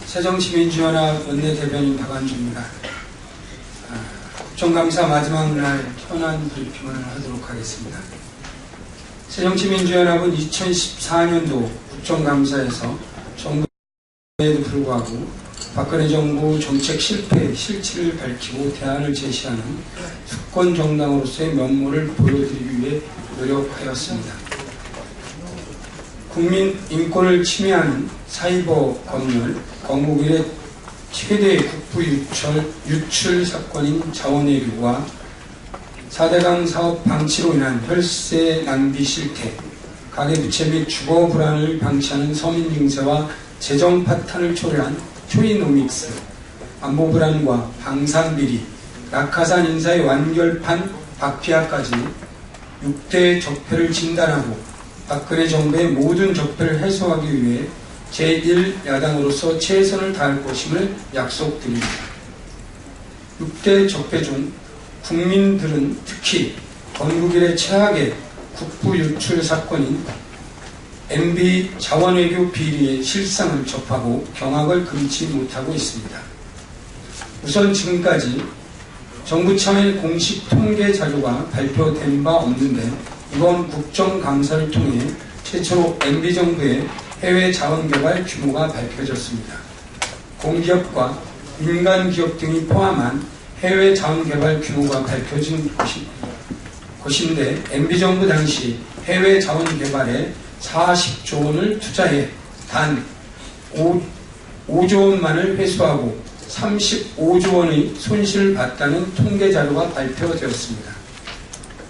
새정치민주연합 원내대변인 박완주입니다. 국정감사 마지막 날 현안 브리핑을 하도록 하겠습니다. 새정치민주연합은 2014년도 국정감사에서 정부에도 불구하고 박근혜 정부 정책 실패의 실체를 밝히고 대안을 제시하는 수권정당으로서의 면모를 보여드리기 위해 노력하였습니다. 국민 인권을 침해하는 사이버 검열, 건국 이래 최대의 국부 유출 사건인 자원외교와 4대강 사업 방치로 인한 혈세 낭비 실태, 가계부채 및 주거 불안을 방치하는 서민 증세와 재정 파탄을 초래한 초이노믹스, 안보 불안과 방산비리, 낙하산 인사의 완결판 박피아까지 6대 적폐를 진단하고 박근혜 정부의 모든 적폐를 해소하기 위해 제1야당으로서 최선을 다할 것임을 약속드립니다. 6대 적폐 중 국민들은 특히 건국 이래 최악의 국부 유출 사건인 MB 자원외교 비리의 실상을 접하고 경악을 금치 못하고 있습니다. 우선 지금까지 정부 차원의 공식 통계 자료가 발표된 바 없는데 이번 국정감사를 통해 최초로 MB정부의 해외 자원개발 규모가 밝혀졌습니다. 공기업과 민간기업 등이 포함한 해외 자원개발 규모가 밝혀진 것인데 MB정부 당시 해외 자원개발에 40조 원을 투자해 단 5조 원만을 회수하고 35조 원의 손실을 봤다는 통계자료가 발표되었습니다.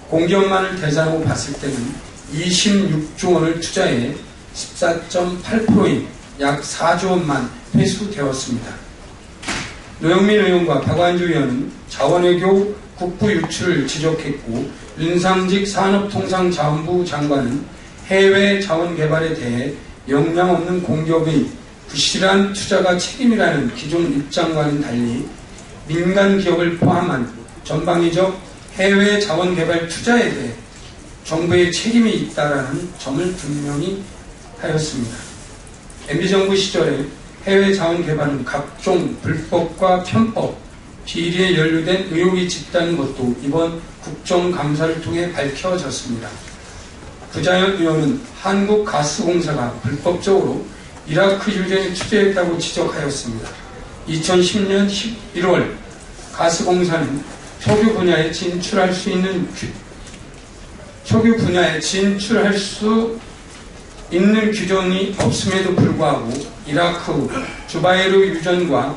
공기업만을 대상으로 봤을 때는 26조 원을 투자해 14.8%인 약 4조 원만 회수되었습니다. 노영민 의원과 박완주 의원은 자원외교 국부 유출을 지적했고 윤상직 산업통상자원부 장관은 해외 자원개발에 대해 역량 없는 공기업의 부실한 투자가 책임이라는 기존 입장과는 달리 민간 기업을 포함한 전방위적 해외 자원개발 투자에 대해 정부의 책임이 있다라는 점을 분명히 하였습니다. MB정부 시절에 해외 자원개발은 각종 불법과 편법, 비리에 연루된 의혹이 짙다는 것도 이번 국정감사를 통해 밝혀졌습니다. 구자현 의원은 한국가스공사가 불법적으로 이라크 유전에 투자했다고 지적하였습니다. 2010년 11월 가스공사는 석유 분야에 진출할 수 있는 규정이 없음에도 불구하고 이라크 주바이르 유전과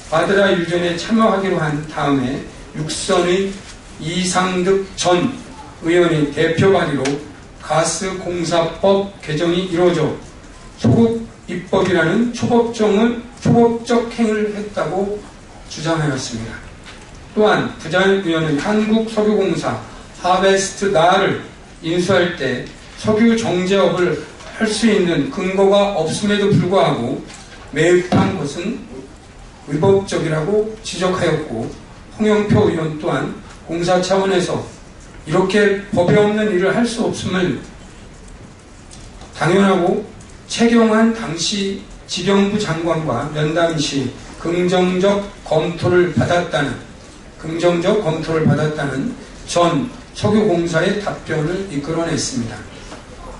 바드라 유전에 참여하기로 한 다음에 육선의 이상득 전 의원의 대표 발의로 가스공사법 개정이 이루어져 소급 입법이라는 초법적 행위를 했다고 주장하였습니다. 또한 부자현 의원은 한국석유공사 하베스트나를 인수할 때 석유 정제업을 할 수 있는 근거가 없음에도 불구하고 매입한 것은 위법적이라고 지적하였고 홍영표 의원 또한 공사 차원에서 이렇게 법에 없는 일을 할 수 없음을 당연하고 채경한 당시 지경부 장관과 면담 시 긍정적 검토를 받았다는 전 석유공사의 답변을 이끌어냈습니다.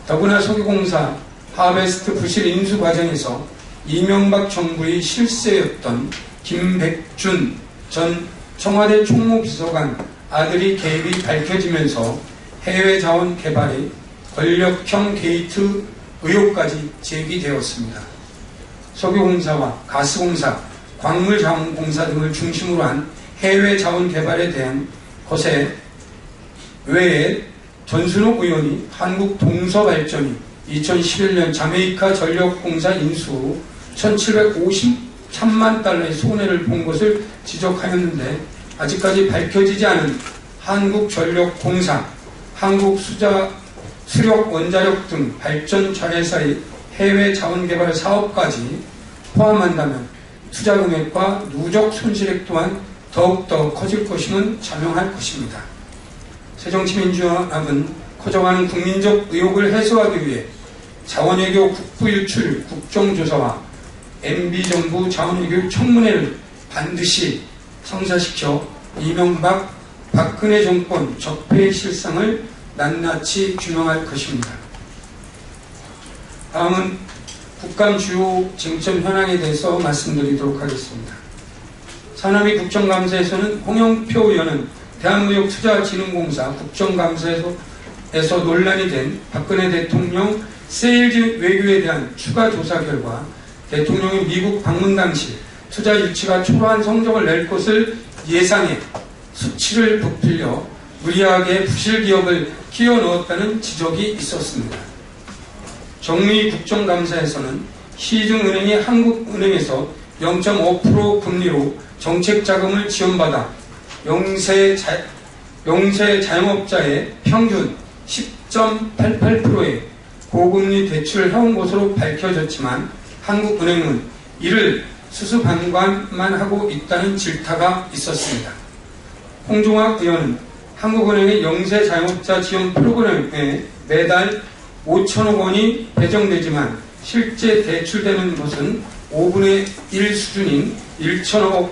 더구나 석유공사 하베스트 부실 인수 과정에서 이명박 정부의 실세였던 김백준 전 청와대 총무비서관 아들이 개입이 밝혀지면서 해외 자원 개발의 권력형 게이트 의혹까지 제기되었습니다. 석유공사와 가스공사, 광물자원공사 등을 중심으로 한 해외 자원 개발에 대한 것에 외에 전순옥 의원이 한국동서발전이 2011년 자메이카 전력공사 인수 후 1753만 달러의 손해를 본 것을 지적하였는데 아직까지 밝혀지지 않은 한국전력공사, 한국수력원자력 등 발전 자회사의 해외 자원개발 사업까지 포함한다면 투자 금액과 누적 손실액 또한 더욱더 커질 것임은 자명할 것입니다. 새정치민주연합은 커져가는 국민적 의혹을 해소하기 위해 자원외교 국부 유출 국정조사와 MB정부 자원외교 청문회를 반드시 성사시켜 이명박, 박근혜 정권 적폐의 실상을 낱낱이 규명할 것입니다. 다음은 국감 주요 쟁점 현황에 대해서 말씀드리도록 하겠습니다. 산하위 국정감사에서는 홍영표 의원은 대한무역투자진흥공사 국정감사에서 논란이 된 박근혜 대통령 세일즈 외교에 대한 추가 조사 결과 대통령이 미국 방문 당시 투자 유치가 초라한 성적을 낼 것을 예상해 수치를 부풀려 무리하게 부실 기업을 끼워 넣었다는 지적이 있었습니다. 정의 국정감사에서는 시중은행이 한국은행에서 0.5% 금리로 정책자금을 지원받아 영세 자영업자의 평균 10.88%의 고금리 대출을 해온 것으로 밝혀졌지만 한국은행은 이를 수수방관만 하고 있다는 질타가 있었습니다. 홍종학 의원은 한국은행의 영세 자영업자 지원 프로그램에 매달 5천억 원이 배정되지만 실제 대출되는 것은 5분의 1 수준인 1천억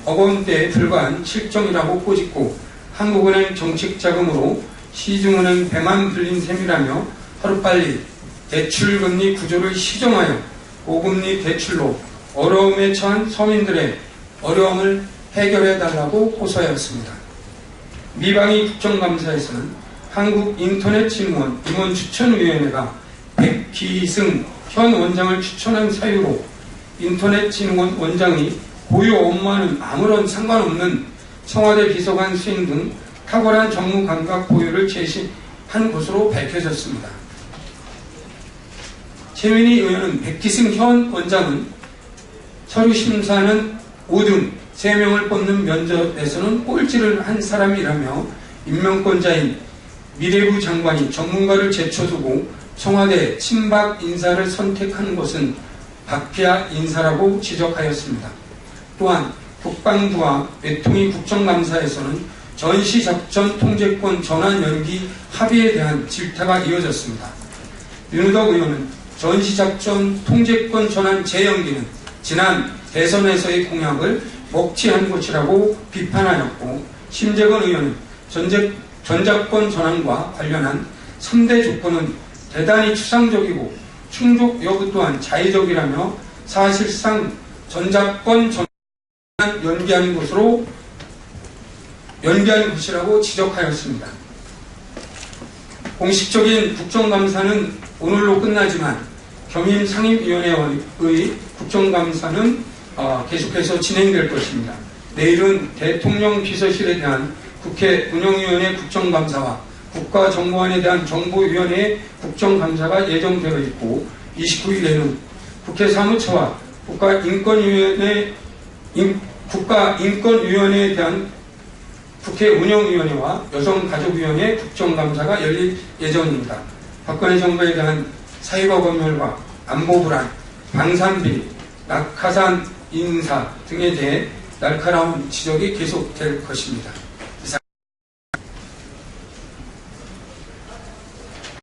원대에 불과한 실정이라고 꼬집고 한국은행 정책자금으로 시중은행 배만 불린 셈이라며 하루빨리 대출금리 구조를 시정하여 고금리 대출로 어려움에 처한 서민들의 어려움을 해결해달라고 호소하였습니다. 미방위 국정감사에서는 한국인터넷진흥원 임원추천위원회가 백기승 현 원장을 추천한 사유로 인터넷진흥원 원장이 고유 업무와는 아무런 상관없는 청와대 비서관 수행 등 탁월한 정무 감각 보유를 제시한 것으로 밝혀졌습니다. 최민희 의원은 백기승 현 원장은 서류 심사는 5등 3명을 뽑는 면접에서는 꼴찌를 한 사람이라며 임명권자인 미래부 장관이 전문가를 제쳐두고 청와대 친박 인사를 선택한 것은 박피아 인사라고 지적하였습니다. 또한 국방부와 외통위 국정감사에서는 전시작전 통제권 전환 연기 합의에 대한 질타가 이어졌습니다. 윤우덕 의원은 전시작전 통제권 전환 재연기는 지난 대선에서의 공약을 먹튀한 것이라고 비판하였고, 심재건 의원은 전작권 전환과 관련한 3대 조건은 대단히 추상적이고 충족 여부 또한 자의적이라며 사실상 전작권 전환 연기한 것이라고 지적하였습니다. 공식적인 국정감사는 오늘로 끝나지만 겸임 상임위원회의 국정감사는 계속해서 진행될 것입니다. 내일은 대통령 비서실에 대한 국회 운영위원회 국정감사와 국가정보원에 대한 정보위원회의 국정감사가 예정되어 있고, 29일에는 국회 사무처와 국가인권위원회에 대한 국회 운영위원회와 여성가족위원회 국정감사가 열릴 예정입니다. 박근혜 정부에 대한 사회가 검열과 안보불안, 방산비리, 낙하산 인사 등에 대해 날카로운 지적이 계속될 것입니다.